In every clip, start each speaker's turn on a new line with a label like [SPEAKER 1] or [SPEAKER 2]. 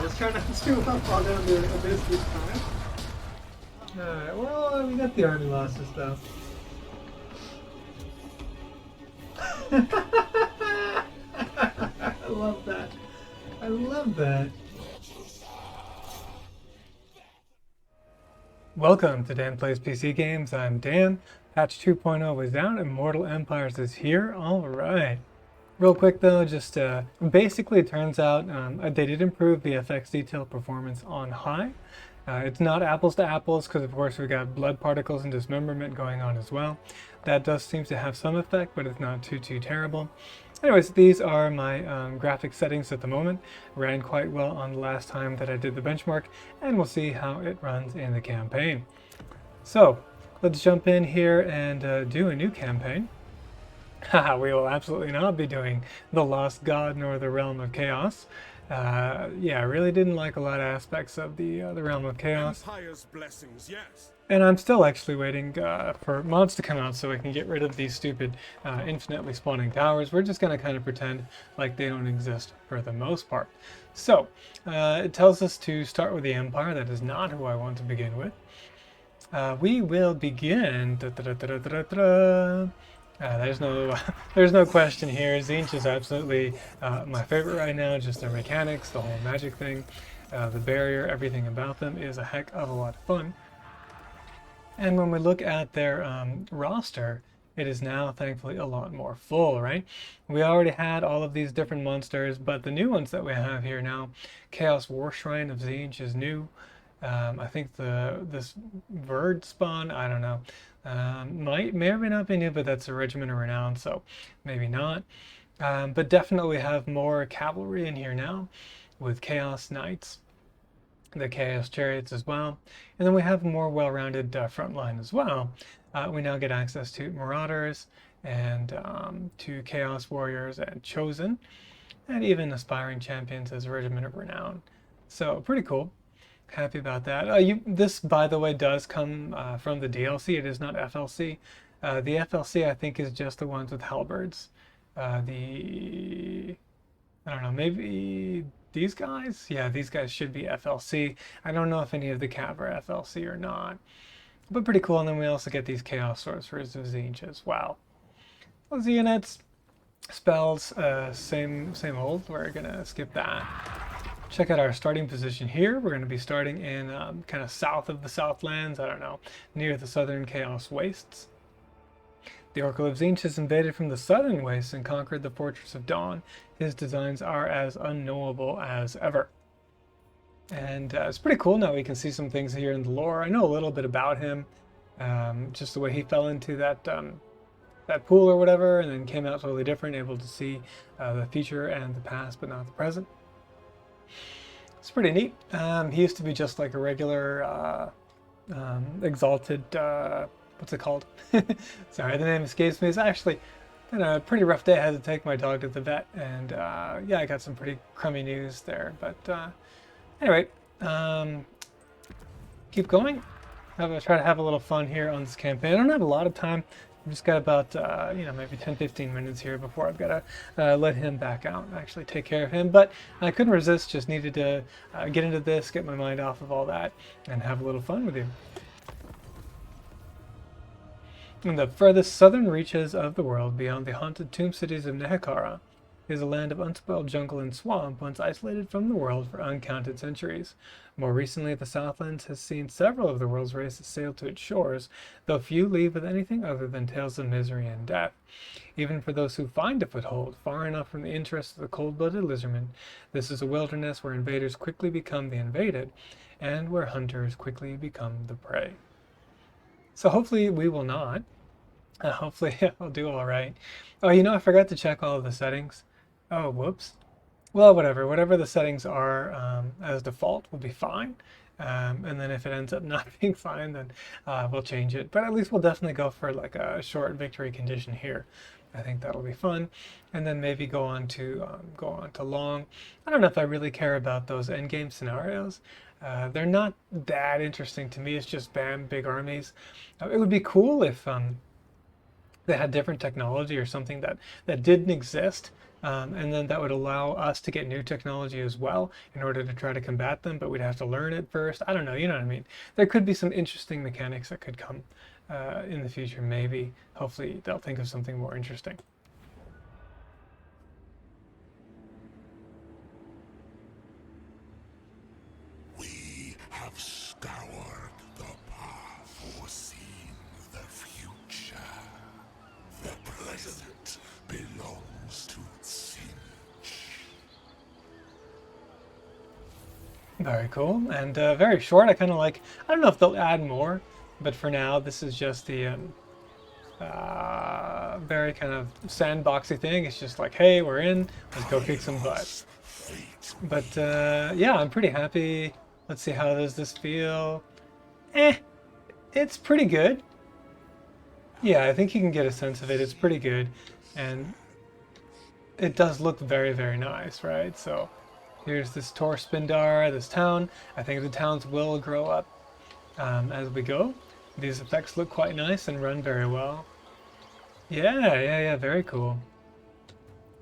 [SPEAKER 1] let's try not to fall down the abyss this time. Alright, well, we got the army losses though. I love that. I love that. Welcome to Dan Plays PC Games. I'm Dan. Patch 2.0 is out. Immortal Empires is here. Alright. Real quick though, just basically it turns out they did improve the FX detail performance on high. It's not apples to apples because of course we got blood particles and dismemberment going on as well. That does seem to have some effect, but it's not too terrible. Anyways, these are my graphic settings at the moment. Ran quite well on the last time that I did the benchmark, and we'll see how it runs in the campaign. So let's jump in here and do a new campaign. Haha, we will absolutely not be doing The Lost God nor the Realm of Chaos. Yeah, I really didn't like a lot of aspects of the Realm of Chaos.
[SPEAKER 2] Empire's blessings, yes.
[SPEAKER 1] And I'm still actually waiting for mods to come out so I can get rid of these stupid infinitely spawning towers. We're just going to kind of pretend like they don't exist for the most part. So, it tells us to start with the Empire. That is not who I want to begin with. We will begin... there's no question here. Tzeentch is absolutely my favorite right now. Just their mechanics, the whole magic thing, the barrier, everything about them is a heck of a lot of fun. And when we look at their roster, it is now thankfully a lot more full, right? We already had all of these different monsters, but the new ones that we have here now, Chaos War Shrine of Tzeentch is new. I think this Verd spawn, I don't know, may or may not be new, but that's a Regiment of Renown, so maybe not. But definitely have more Cavalry in here now, with Chaos Knights, the Chaos Chariots as well. And then we have a more well-rounded front line as well. We now get access to Marauders and to Chaos Warriors and Chosen, and even Aspiring Champions as a Regiment of Renown. So pretty cool. Happy about that. This, by the way, does come from the DLC. It is not FLC. The FLC, I think, is just the ones with halberds. I don't know, maybe these guys? Yeah, these guys should be FLC. I don't know if any of the Cav are FLC or not. But pretty cool. And then we also get these Chaos Sorcerers of Tzeentch as well. Those units, spells, same old. We're going to skip that. Check out our starting position here. We're going to be starting in kind of south of the Southlands, I don't know, near the southern Chaos Wastes. The Oracle of Tzeentch has invaded from the southern wastes and conquered the Fortress of Dawn. His designs are as unknowable as ever. And it's pretty cool. Now we can see some things here in the lore. I know a little bit about him, just the way he fell into that pool or whatever, and then came out totally different, able to see the future and the past, but not the present. It's pretty neat. He used to be just like a regular exalted, what's it called? Sorry, the name escapes me. It's actually been a pretty rough day. I had to take my dog to the vet, and yeah, I got some pretty crummy news there. But anyway, keep going. Try to have a little fun here on this campaign. I don't have a lot of time. I've just got about, maybe 10-15 minutes here before I've got to let him back out and actually take care of him. But I couldn't resist, just needed to get into this, get my mind off of all that, and have a little fun with you. In the furthest southern reaches of the world, beyond the haunted tomb cities of Nehekara, is a land of unspoiled jungle and swamp, once isolated from the world for uncounted centuries. More recently, the Southlands has seen several of the world's races sail to its shores, though few leave with anything other than tales of misery and death. Even for those who find a foothold, far enough from the interests of the cold-blooded lizardmen, this is a wilderness where invaders quickly become the invaded, and where hunters quickly become the prey. So hopefully we will not. Hopefully I'll do all right. Oh, I forgot to check all of the settings. Oh, whoops. Well, whatever the settings are as default will be fine. And then if it ends up not being fine, then we'll change it. But at least we'll definitely go for like a short victory condition here. I think that'll be fun. And then maybe go on to long. I don't know if I really care about those endgame scenarios. They're not that interesting to me. It's just bam, big armies. It would be cool if they had different technology or something that didn't exist And then that would allow us to get new technology as well in order to try to combat them, but we'd have to learn it first. I don't know, you know what I mean? There could be some interesting mechanics that could come in the future, maybe. Hopefully they'll think of something more interesting.
[SPEAKER 2] We have scoured the path, foreseeing the future. The present belongs to Sinch.
[SPEAKER 1] Very cool, and very short. I kind of like, I don't know if they'll add more, but for now, this is just the very kind of sandboxy thing. It's just like, hey, we're in, let's go kick some butt. But yeah, I'm pretty happy. Let's see, how does this feel? It's pretty good. Yeah, I think you can get a sense of it. It's pretty good, and it does look very, very nice, right? So here's this Torspindar, this town. I think the towns will grow up as we go. These effects look quite nice and run very well. Yeah, very cool.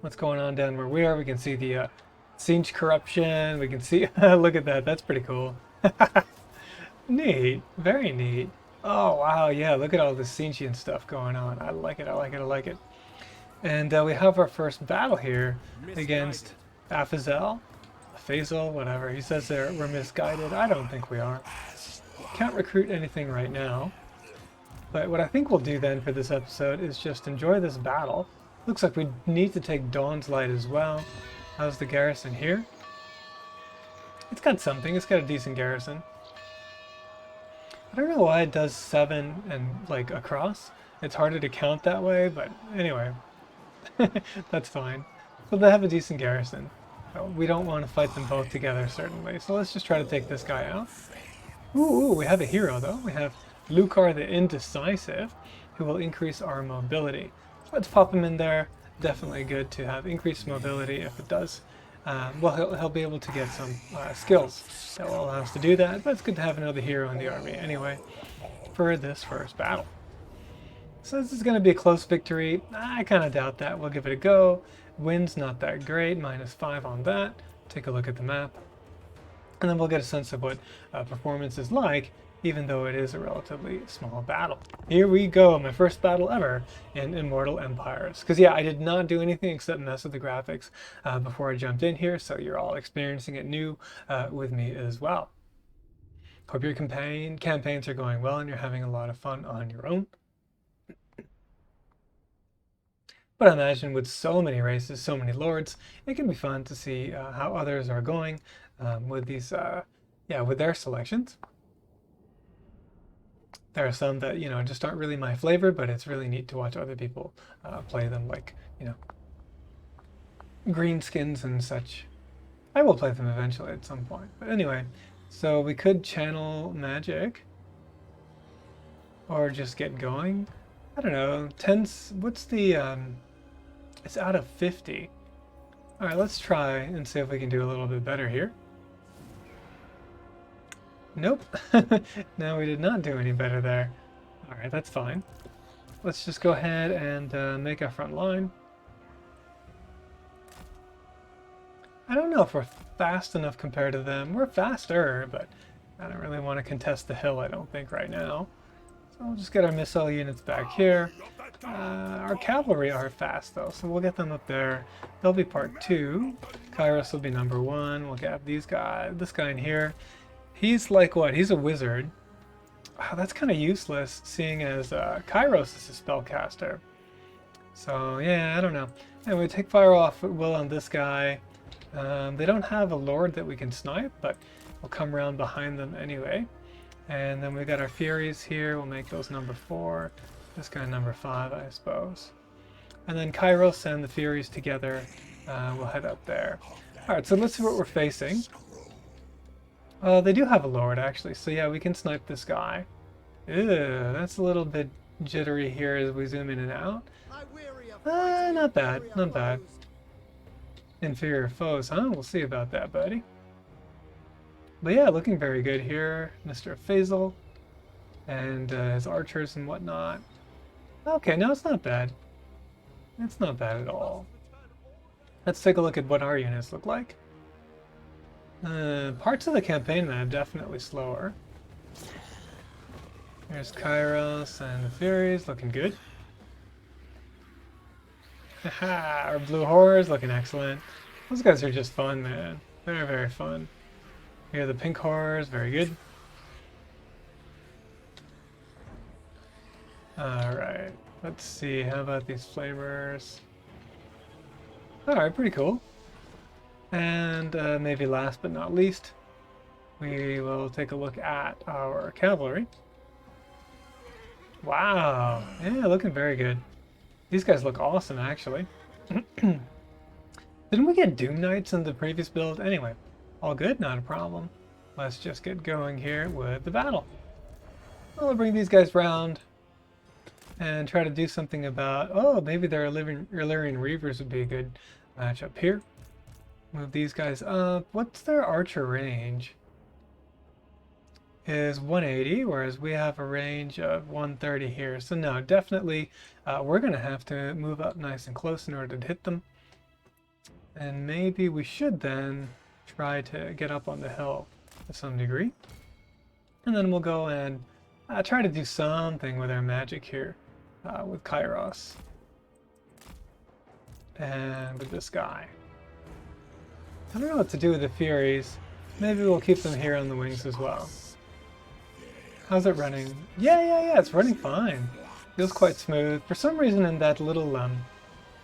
[SPEAKER 1] What's going on down where we are? We can see the Sinch corruption. We can see, look at that. That's pretty cool. Neat. Very neat. Oh, wow. Yeah, look at all this Sinchian stuff going on. I like it. I like it. I like it. And we have our first battle here against Afazel, Faisal, whatever. He says we're misguided. I don't think we are. Can't recruit anything right now. But what I think we'll do then for this episode is just enjoy this battle. Looks like we need to take Dawn's Light as well. How's the garrison here? It's got something. It's got a decent garrison. I don't know why it does 7 and like across. It's harder to count that way, but anyway. That's fine. But they have a decent garrison. We don't want to fight them both together, certainly. So let's just try to take this guy out. Ooh, we have a hero, though. We have Lucar the Indecisive, who will increase our mobility. So let's pop him in there. Definitely good to have increased mobility if it does. Well, he'll be able to get some skills that will allow us to do that. But it's good to have another hero in the army anyway for this first battle. So this is going to be a close victory. I kind of doubt that. We'll give it a go. Wind's not that great, -5 on that. Take a look at the map. And then we'll get a sense of what performance is like, even though it is a relatively small battle. Here we go, my first battle ever in Immortal Empires. Because yeah, I did not do anything except mess with the graphics before I jumped in here, so you're all experiencing it new with me as well. Hope your campaigns are going well and you're having a lot of fun on your own. But I imagine with so many races, so many lords, it can be fun to see how others are going with these, with their selections. There are some that, just aren't really my flavor, but it's really neat to watch other people play them, like, greenskins and such. I will play them eventually at some point. But anyway, so we could channel magic or just get going. I don't know, what's the, it's out of 50. All right, let's try and see if we can do a little bit better here. Nope. No, we did not do any better there. All right, that's fine. Let's just go ahead and make our front line. I don't know if we're fast enough compared to them. We're faster, but I don't really want to contest the hill, I don't think, right now. So we'll just get our missile units back here. Our cavalry are fast, though, so we'll get them up there. They'll be part 2. Kairos will be number 1. We'll get this guy in here. He's like what? He's a wizard. Oh, that's kind of useless, seeing as Kairos is a spellcaster. So, yeah, I don't know. Anyway, take fire off at will on this guy. They don't have a lord that we can snipe, but we'll come around behind them anyway. And then we got our Furies here. We'll make those number 4. This guy number 5, I suppose. And then Kairos and the Furies together. We'll head up there. Alright, so let's see what we're facing. They do have a lord, actually. So yeah, we can snipe this guy. Ew, that's a little bit jittery here as we zoom in and out. Not bad, not bad. Inferior foes, huh? We'll see about that, buddy. But yeah, looking very good here. Mr. Faisal and his archers and whatnot. Okay, no, it's not bad. It's not bad at all. Let's take a look at what our units look like. Parts of the campaign map definitely slower. There's Kairos and the Furies looking good. Haha, our blue horrors looking excellent. Those guys are just fun, man. Very, very fun. Here are the pink horrors, very good. Alright, let's see, how about these flamers? Alright, pretty cool. And maybe last but not least, we will take a look at our cavalry. Wow, yeah, looking very good. These guys look awesome, actually. Didn't we get Doom Knights in the previous build? Anyway, all good, not a problem. Let's just get going here with the battle. I'll bring these guys round and try to do something about... Oh, maybe their Illyrian Reavers would be a good matchup here. Move these guys up. What's their archer range? Is 180, whereas we have a range of 130 here. So no, definitely we're going to have to move up nice and close in order to hit them. And maybe we should then try to get up on the hill to some degree. And then we'll go and try to do something with our magic here with Kairos. And with this guy. I don't know what to do with the Furies. Maybe we'll keep them here on the wings as well. How's it running? Yeah, it's running fine. Feels quite smooth. For some reason in that little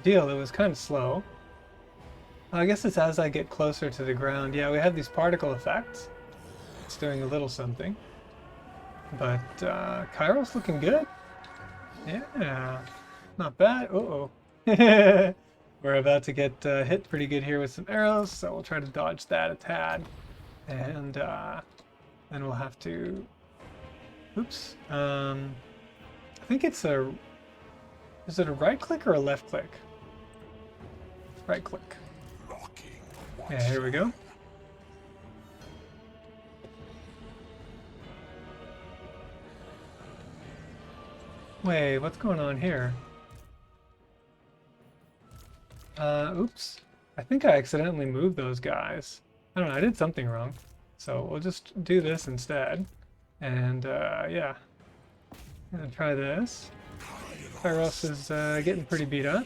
[SPEAKER 1] deal, it was kind of slow. I guess it's as I get closer to the ground. Yeah, we have these particle effects. It's doing a little something. But Kairos looking good. Yeah, not bad. Uh-oh. We're about to get hit pretty good here with some arrows, so we'll try to dodge that a tad. And then we'll have to... Oops. I think it's a... Is it a right click or a left click? Right click. Yeah, here we go. Wait, what's going on here? Oops. I think I accidentally moved those guys. I don't know, I did something wrong. So we'll just do this instead. And, yeah. I'm gonna try this. Kairos is getting pretty beat up.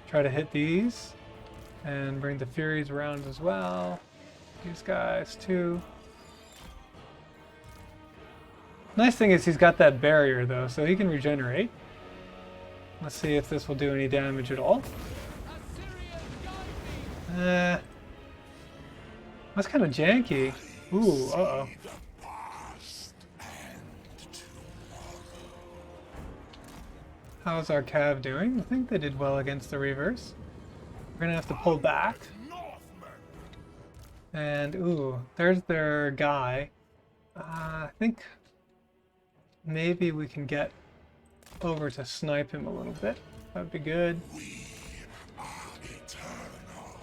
[SPEAKER 1] Try to hit these. And bring the Furies around as well. These guys, too. Nice thing is he's got that barrier though, so he can regenerate. Let's see if this will do any damage at all. That's kind of janky. Ooh, uh-oh. How's our Cav doing? I think they did well against the Reavers. We're gonna have to pull back. And, ooh, there's their guy. I think... Maybe we can get over to snipe him a little bit. That would be good.
[SPEAKER 2] We are eternal.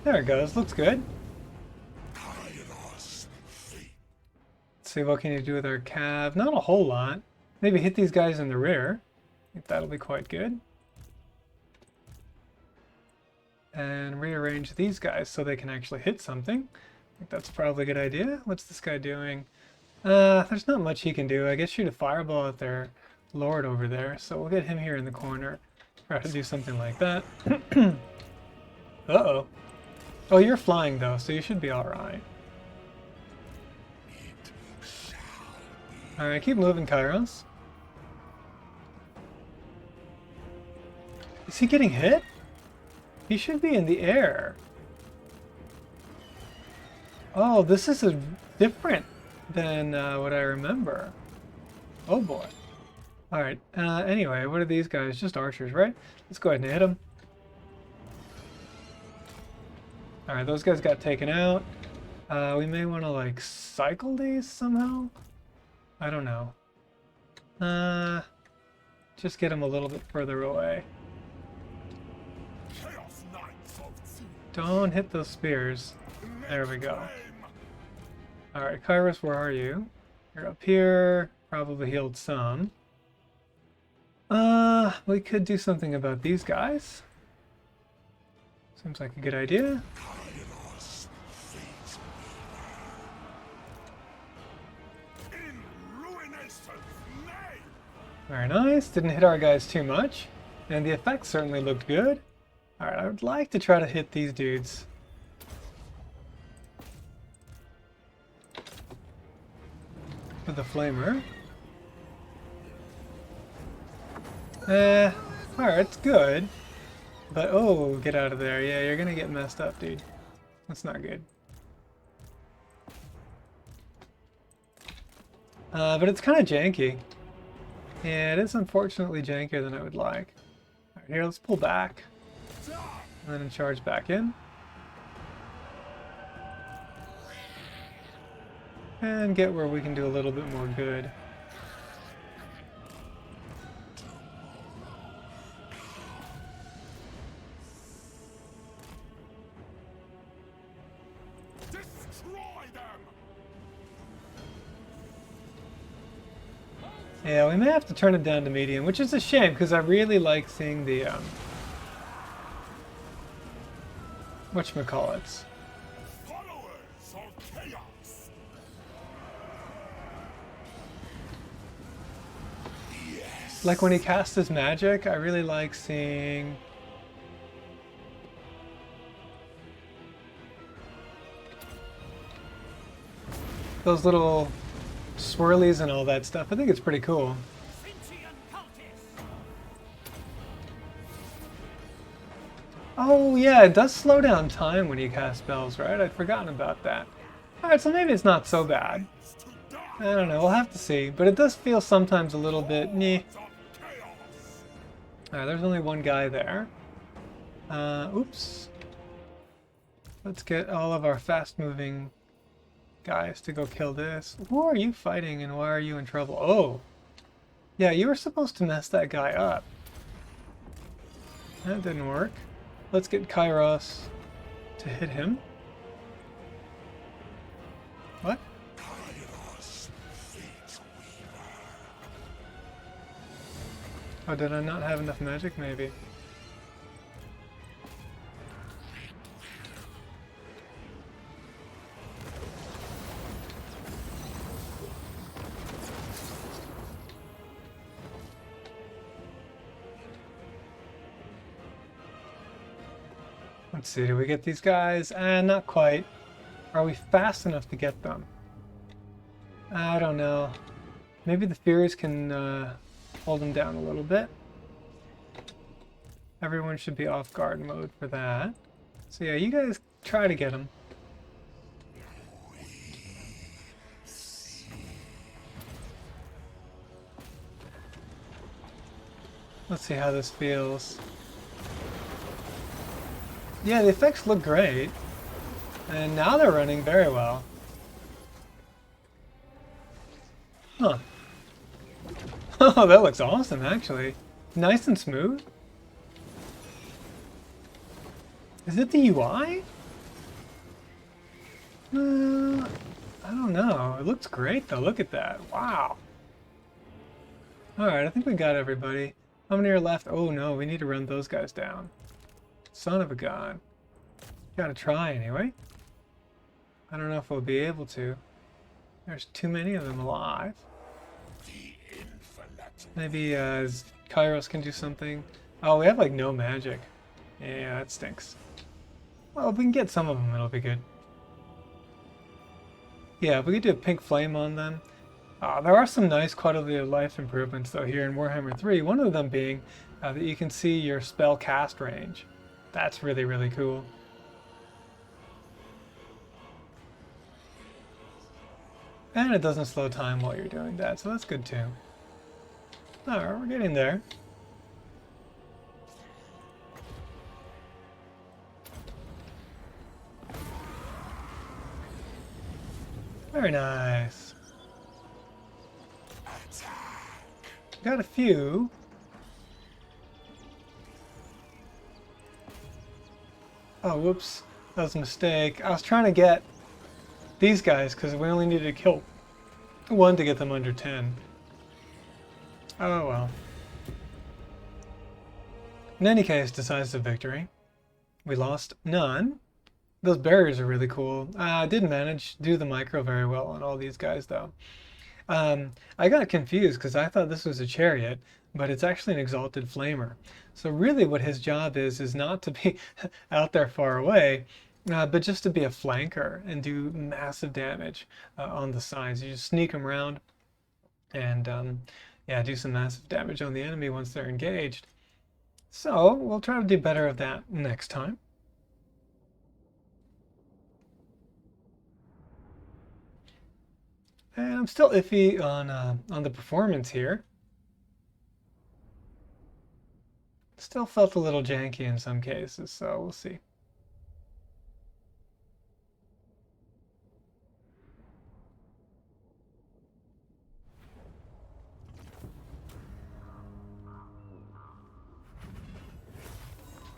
[SPEAKER 1] There it goes. Looks good.
[SPEAKER 2] Kairos Fate.
[SPEAKER 1] Let's see, what can you do with our Cav? Not a whole lot. Maybe hit these guys in the rear. I think that'll be quite good. And rearrange these guys so they can actually hit something. I think that's probably a good idea. What's this guy doing? There's not much he can do. I guess shoot a fireball at their lord over there. So we'll get him here in the corner. Try to do something like that. Uh-oh. Oh, you're flying though, so you should be alright. Alright, keep moving, Kairos. Is he getting hit? He should be in the air. Oh, this is different than what I remember. Oh boy. Alright, anyway, what are these guys? Just archers, right? Let's go ahead and hit them. Alright, those guys got taken out. We may want to, like, cycle these somehow? I don't know. Just get them a little bit further away. Don't hit those spears. There we go. Alright, Kairos, where are you? You're up here. Probably healed some. We could do something about these guys. Seems like a good idea.
[SPEAKER 2] Kairos Fateweaver. In ruination's name.
[SPEAKER 1] Very nice. Didn't hit our guys too much. And the effects certainly looked good. Alright, I would like to try to hit these dudes. With the flamer. Alright, it's good. But, oh, get out of there. Yeah, you're gonna get messed up, dude. That's not good. But it's kind of janky. Yeah, it is unfortunately jankier than I would like. Alright, here, let's pull back. And then charge back in. And get where we can do a little bit more good.
[SPEAKER 2] Destroy them.
[SPEAKER 1] Yeah, we may have to turn it down to medium, which is a shame because I really like seeing the whatchamacallits.
[SPEAKER 2] Followers of chaos. Yes.
[SPEAKER 1] Like when he casts his magic, I really like seeing those little swirlies and all that stuff. I think it's pretty cool. Oh yeah, it does slow down time when you cast spells, right? I'd forgotten about that. Alright, so maybe it's not so bad. I don't know, we'll have to see. But it does feel sometimes a little bit meh. Alright, there's only one guy there. Oops. Let's get all of our fast-moving guys to go kill this. Who are you fighting and why are you in trouble? Oh! Yeah, you were supposed to mess that guy up. That didn't work. Let's get Kairos to hit him. What?
[SPEAKER 2] Kairos Fateweaver.
[SPEAKER 1] Oh, did I not have enough magic? Maybe. Let's see, do we get these guys? Not quite. Are we fast enough to get them? I don't know. Maybe the Furies can hold them down a little bit. Everyone should be off guard mode for that. So yeah, you guys try to get them. Let's see how this feels. Yeah, the effects look great. And now they're running very well. Huh. Oh, that looks awesome, actually. Nice and smooth. Is it the UI? I don't know. It looks great, though. Look at that. Wow. Alright, I think we got everybody. How many are left? Oh, no. We need to run those guys down. Son of a gun. Gotta try, anyway. I don't know if we'll be able to. There's too many of them alive.
[SPEAKER 2] The infinite.
[SPEAKER 1] Maybe Kairos can do something. Oh, we have like no magic. Yeah, that stinks. Well, if we can get some of them, it'll be good. Yeah, if we could do a pink flame on them. There are some nice quality of life improvements though here in Warhammer 3. One of them being that you can see your spell cast range. That's really, really cool. And it doesn't slow time while you're doing that, so that's good too. Alright, we're getting there. Very nice. Got a few. Oh, whoops. That was a mistake. I was trying to get these guys because we only needed to kill one to get them under 10. Oh well. In any case, decisive victory. We lost none. Those barriers are really cool. I did manage to do the micro very well on all these guys though. I got confused because I thought this was a chariot, but it's actually an exalted flamer. So really what his job is not to be out there far away, but just to be a flanker and do massive damage on the sides. You just sneak them around and yeah, do some massive damage on the enemy once they're engaged. So we'll try to do better of that next time. And I'm still iffy on the performance here. Still felt a little janky in some cases, so we'll see.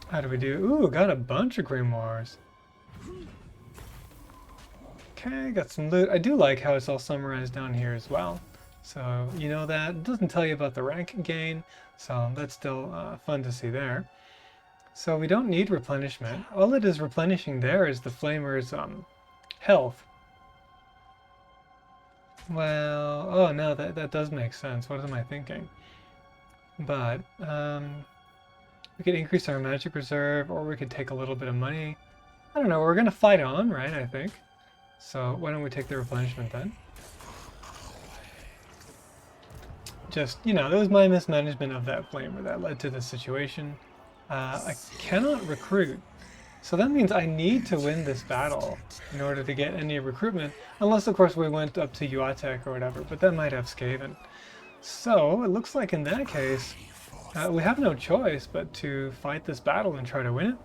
[SPEAKER 1] How do we do? Ooh, got a bunch of grimoires. Okay, got some loot. I do like how it's all summarized down here as well. So you know that. It doesn't tell you about the rank gain, so that's still fun to see there. So we don't need replenishment. All it is replenishing there is the flamer's health. Well, oh no, that does make sense. What am I thinking? But we could increase our magic reserve, or we could take a little bit of money. I don't know. We're gonna fight on, right? I think. So why don't we take the replenishment then? Just, you know, it was my mismanagement of that flamer that led to this situation. I cannot recruit. So that means I need to win this battle in order to get any recruitment. Unless, of course, we went up to Uatek or whatever, but that might have Skaven. So it looks like in that case, we have no choice but to fight this battle and try to win it.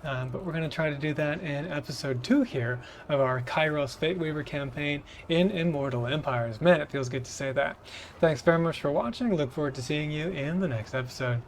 [SPEAKER 1] But we're going to try to do that in episode 2 here of our Kairos Fateweaver campaign in Immortal Empires. Man, it feels good to say that. Thanks very much for watching. Look forward to seeing you in the next episode.